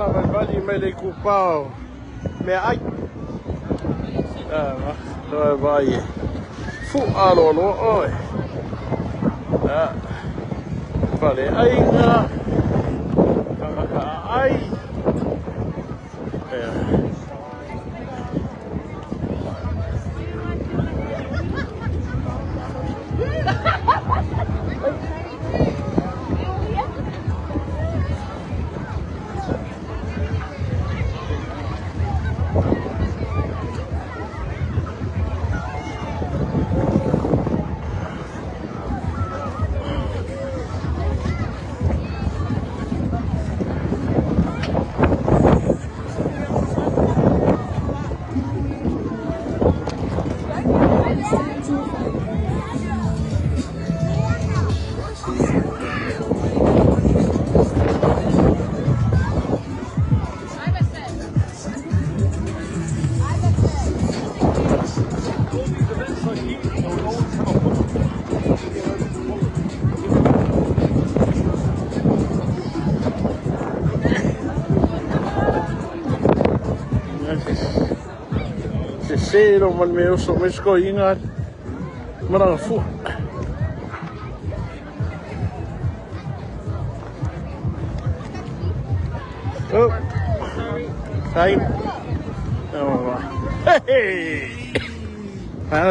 Samoan Valley me le kupao me ai vai fu alo lo oi vale ai ai Sero man meu so mes ko ingat marang fu oh time hey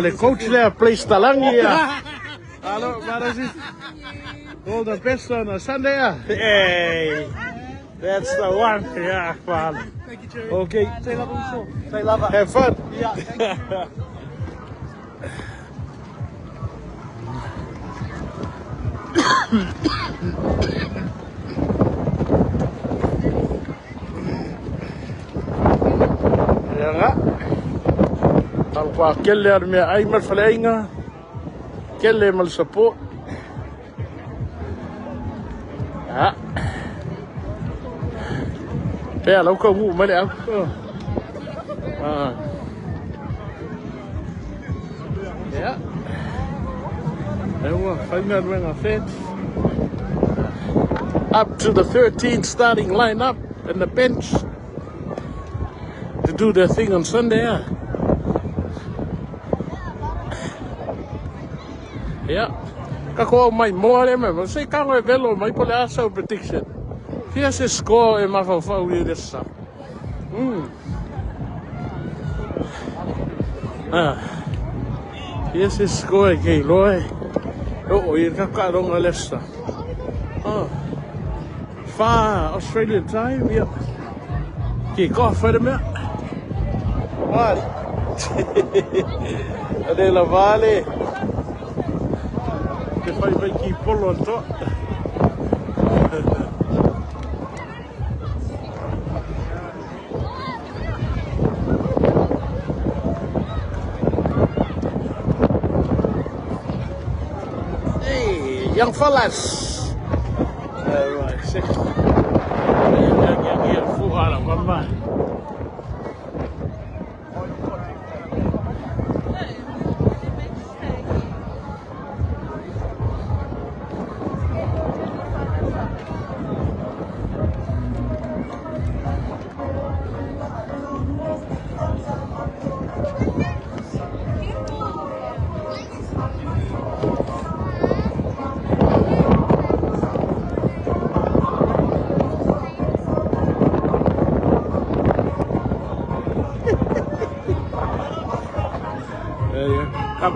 le coach le place talangi hallo waar is het all the best on a Sunday hey that's the one yeah man. Okay. Say love also. Say love. Have fun. Yeah. Thank you. Ya nga. Al kwa kelle arme ay mal falainga. Kelle mal support. Ja. Ja, lâu không ngủ mới đẹp. Yeah. Up to the 13th starting lineup and the bench to do their thing on Sunday. Yeah. Kako mai more me, say kako velo mai pole aso prediction. Here's his score in my phone this stuff. Here's his score again, Roy. Oh, you're not on the left side. Far Australian time, yeah. Kick off for the minute. Vale. Adela Vale. If I make you pull on top. Young fellas. Right, 6. Yeah, full out of one man.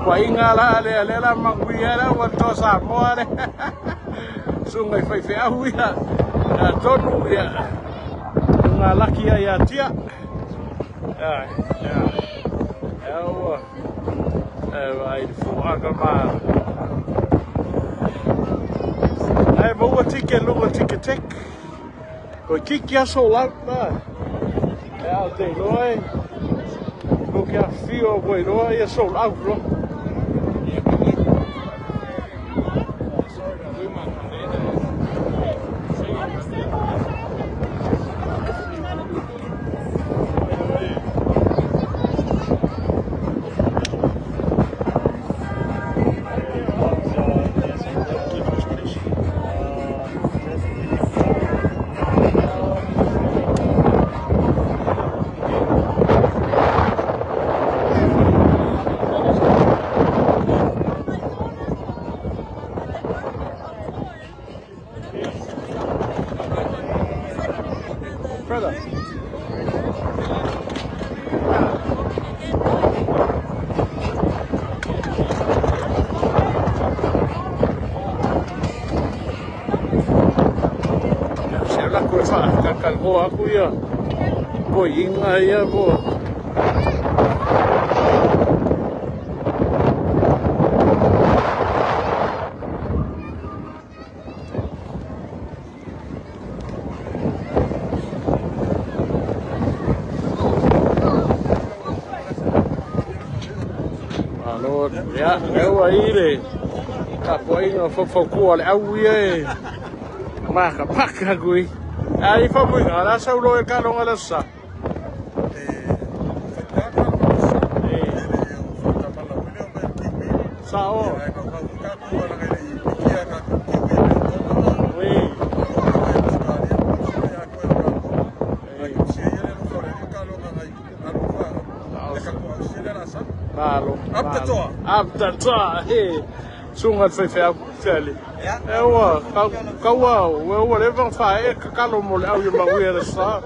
Kwa inga la la manguiera wato Samoa le sungai fai au ya tonu ya nga laki ya tia ya vai fu agama ai mo tike tek ko kikia so la ya te noi ko kia fio boy no ya so out lo. brother. Siapa aku salah kakak aku ya. Kau ingat ya kau. Ya, eu aí le. Ka poi no fo ko le au ye. Ma ka paka gui. Ai fa muy ala sa ulo e ka lo ala sa. Sao? Pt2, sungat fe Uesele. Ewa, kawa, we never fight. Kalo mo le au yung manguya sa.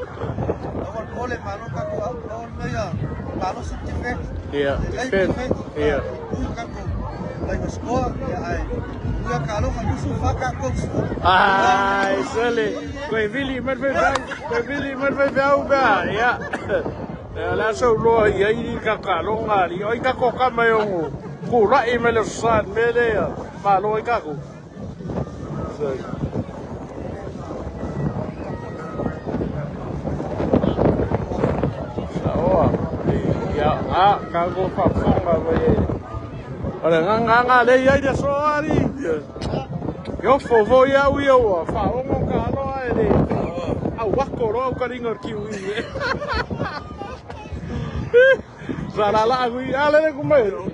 Ole malo kako au meya malo sutife. Yeah, yeah. Like a score, yeah, we are Carlo and Yusuf Faka cooks. Ah, Uesele. Koi vili man fe ba, ya. La so lo ya i ka ka lo ngari, oi ka ko ka mai o. Ku la i me le san me le ya. Ma lo i ka ku. Samoa. Ya, ka go fa ba ye. Ora nga le ya de so ari. Yo fo vo ya wi o fa o mo ka lo ai le. Au wa ko ro ka ringor ki wi. Sarala wi ale le kumero.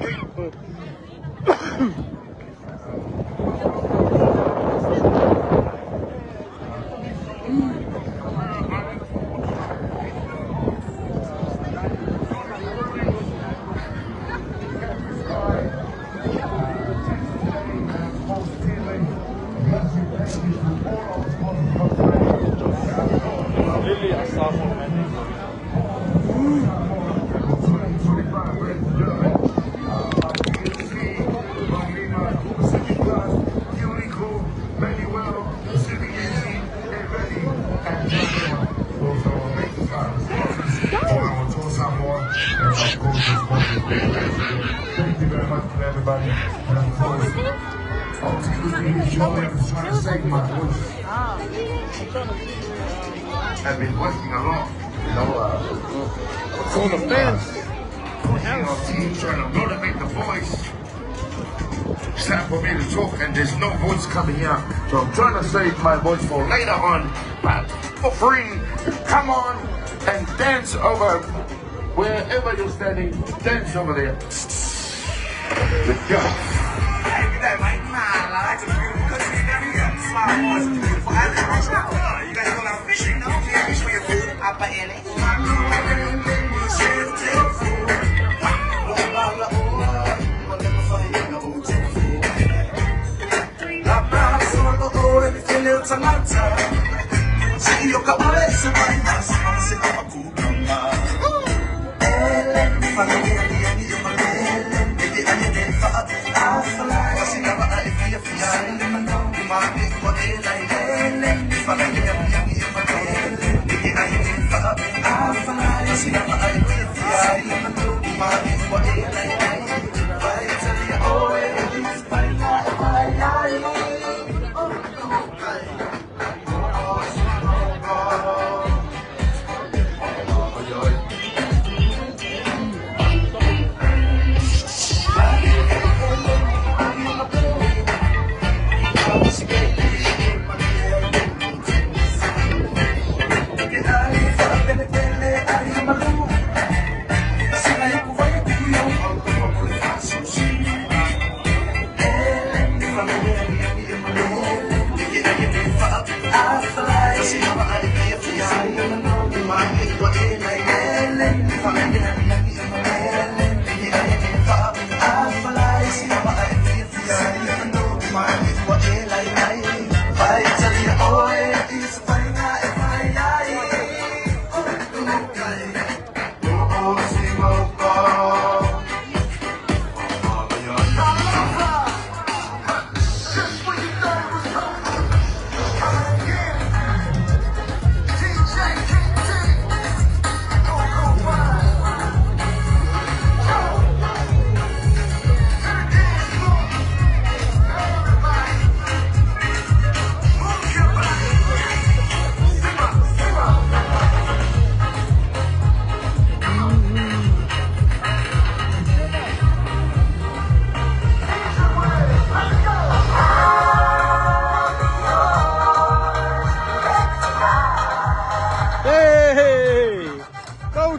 Thank you very much for everybody. And of course, trying to save my voice. I've been working a lot, you know. For the fans. Pushing our team, trying to motivate the voice. It's time for me to talk and there's no voice coming out. So I'm trying to save my voice for later on. But for free, come on and dance over wherever you're standing. Dance over there. Let's go. You guys go out fishing, no? Yeah, fish for your food.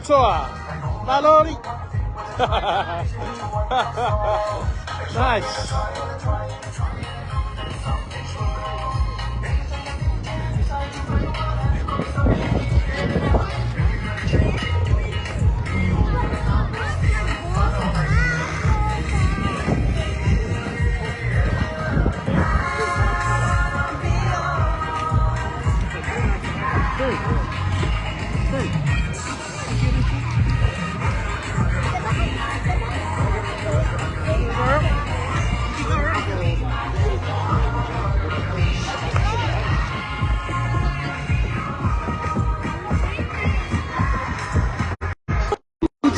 Toa. Malori. Nice.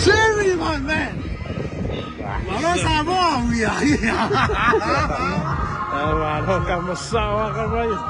Jerry, my man. Mano Samoa, we are here. Mano, kamasawa ka ba yun?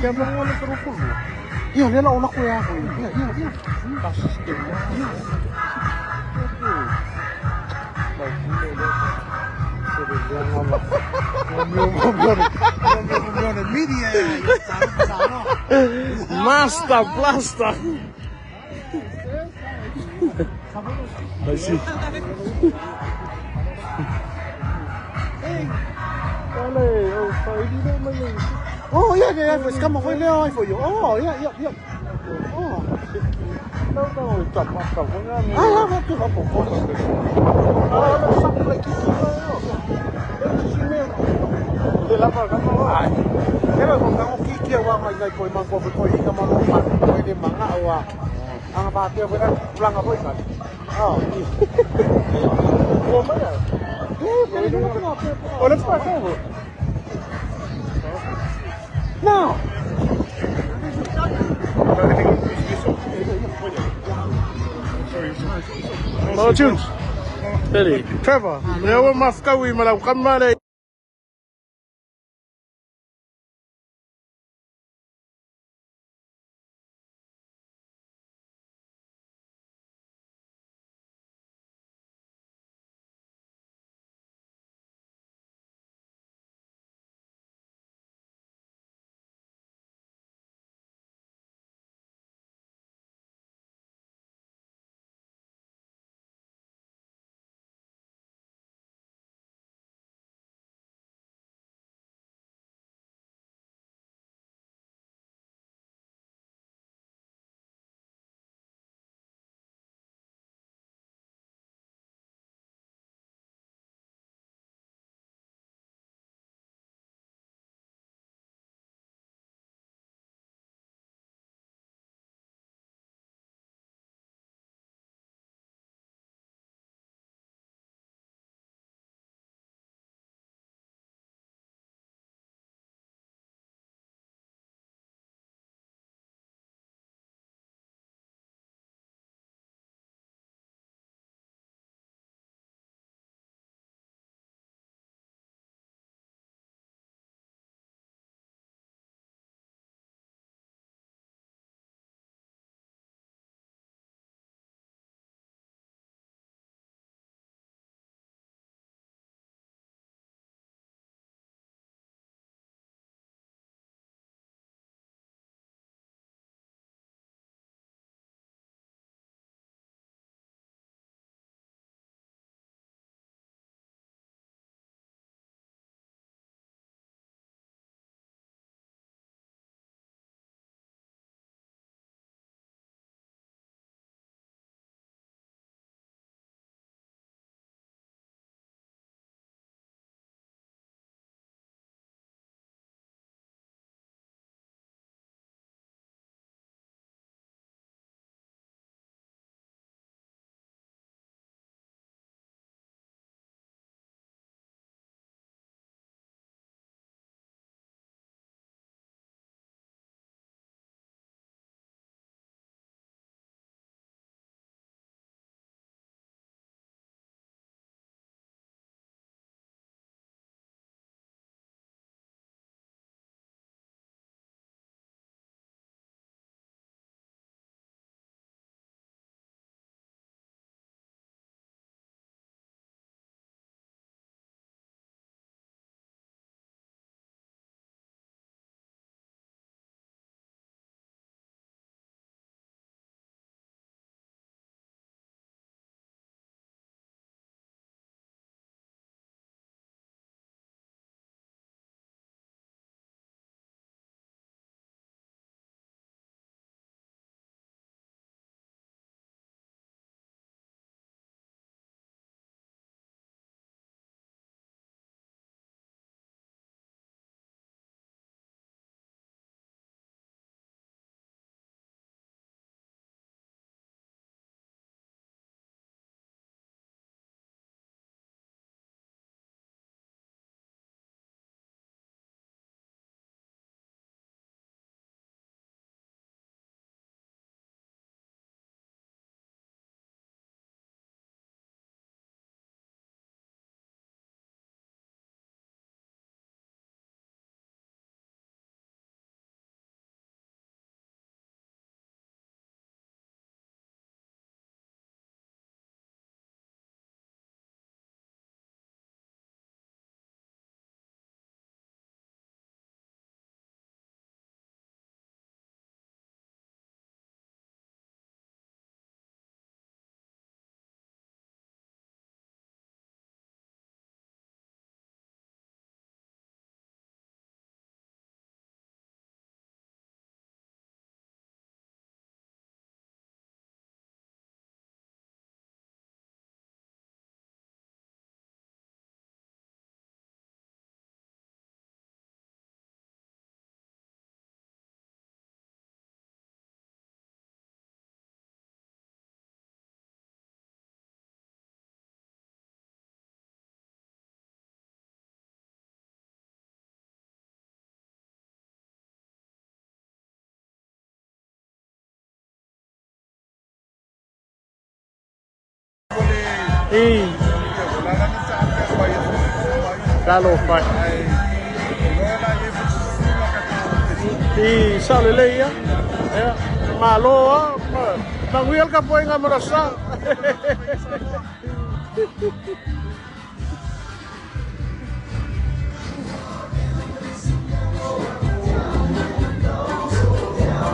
Kaya mo nga lang karupol mo. Iya, dia lah unak kuya ako. Iya. Kasus din mo. Iya. Media. Master Blaster. I see. Oh, yeah. It's come away now for you. Oh, yeah. Oh. Kaya kung ako kikiyawa ngay ko mang ko ko ika man pwede mga awa. Ang patio ko lang ako ikan. Oh. Oh, man. Oh, let's start over. Now. Mga tunes. Ready. Trevor. Lewa mafkawi malaw kamale. Kalau pai. Sao lele ya? Ya, malo nangwil ka po nga marasa.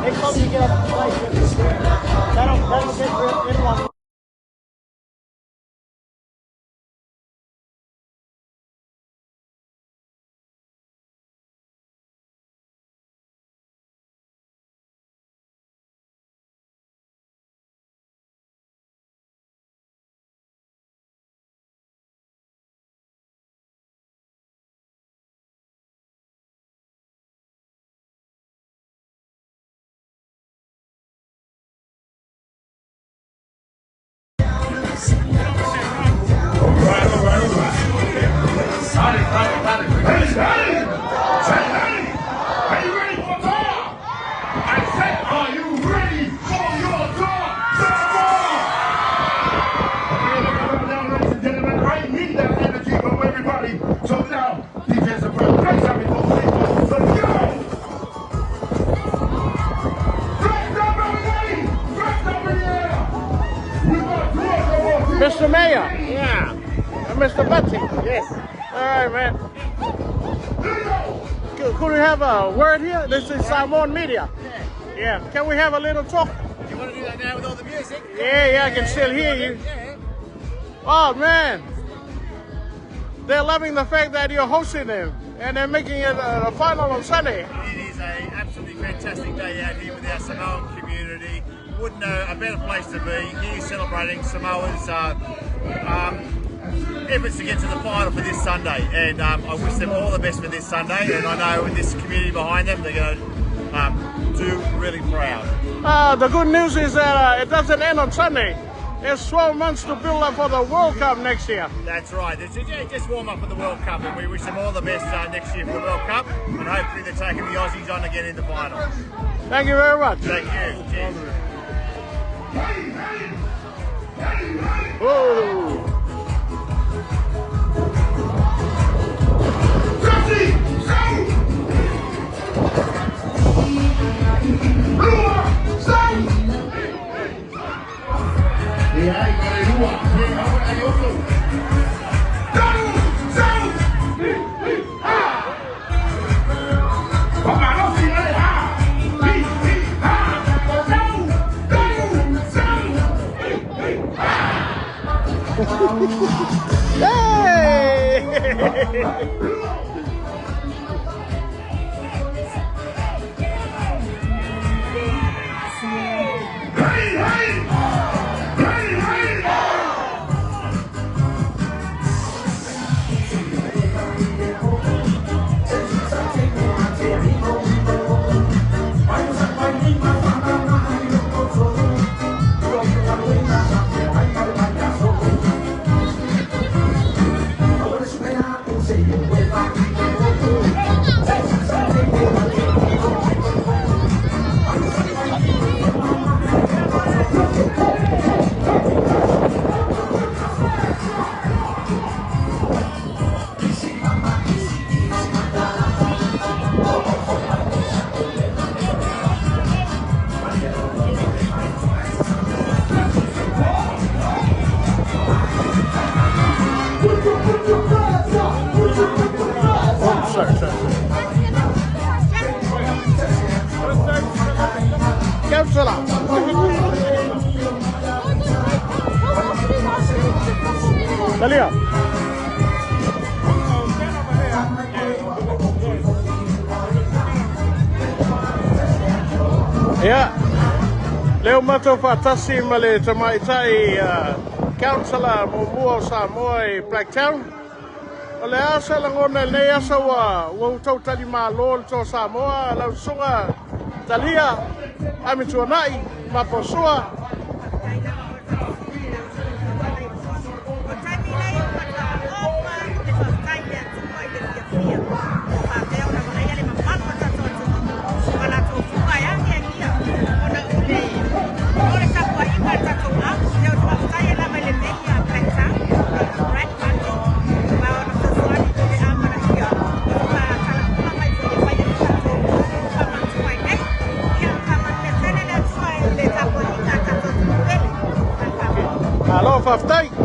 Next time you get up to play, that'll get everyone. Mr. Mayor. Yeah. Mr. Betsy. Yes. All right, man. Could we have a word here? This is Samoan media. Yeah. Can we have a little talk? You want to do that now with all the music? Yeah, I can still hear you. Oh, man. They're loving the fact that you're hosting them, and they're making it a final on Sunday. It is an absolutely fantastic day out here with our Samoan community. Wouldn't know a better place to be here celebrating Samoa's efforts to get to the final for this Sunday, and I wish them all the best for this Sunday, and I know with this community behind them they're going to do really proud. The good news is that it doesn't end on Sunday. There's 12 months to build up for the World Cup next year. That's right. Just warm up for the World Cup, and we wish them all the best next year for the World Cup, and hopefully they're taking the Aussies on again in the final. Thank you very much. Thank you. Cheers. Whoa. Dalia. Yeah. Leo mato fatasi male tamaitai councillor mo Samoa i Blacktown. Ole asa langona nei asa wa totally malo to Samoa la sunga Dalia amituanai maposua. Blacktown. Hallo, 50.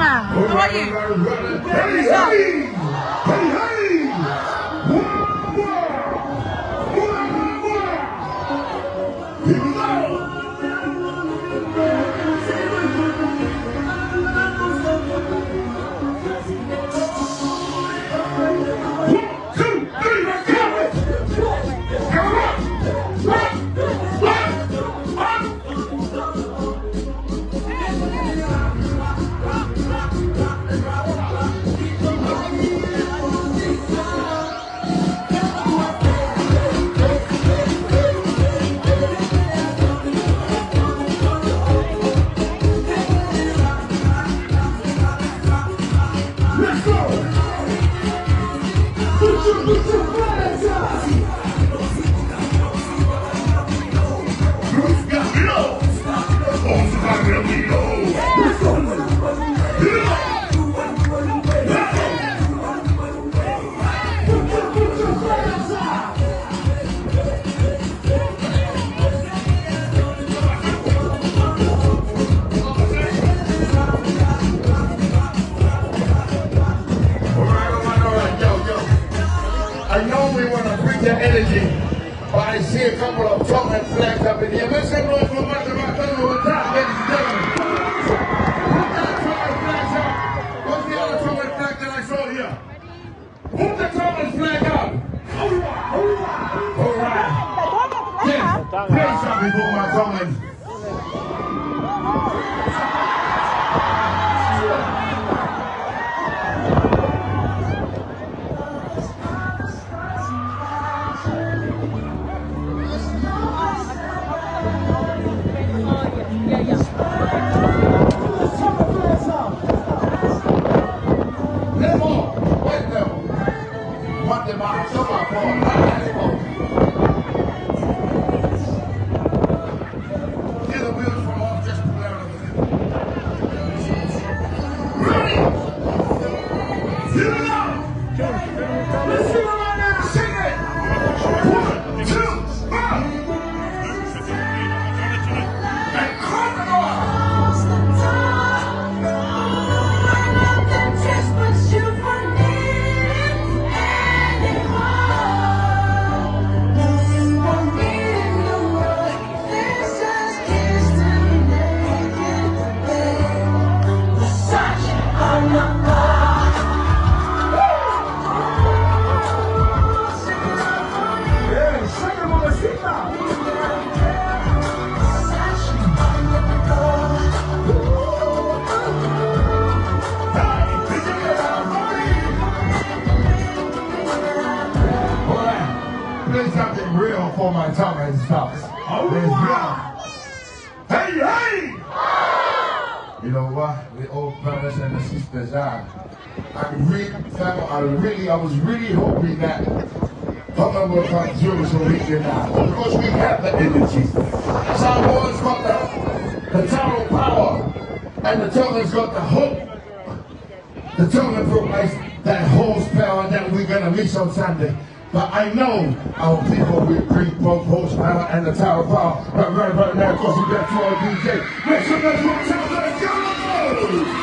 How are you? Hey, hey! Hey, hey! Here we go! I know we want to bring the energy, but I see a couple of Tongan flags up in here. Make some noise for much about Tongan with that, ladies and gentlemen. Put that Tongan flags up. What's the other Tongan flag that I saw here? Put the Tongan flag up. All right. Yes, play something for my Tongans. Something real for my tongue and stuff. Hey, hey! You know what? We all brothers and sisters are. I was really hoping that Tongan will come through so we can, because we have the energy. Samoa's got the total power, and the Tongans got the hope. The Tongan provides that horsepower that we're going to miss on Sunday. But I know our people will bring both horsepower and the tower power. But right now, because we got to our DJ. Make some noise for the Tongans. Go!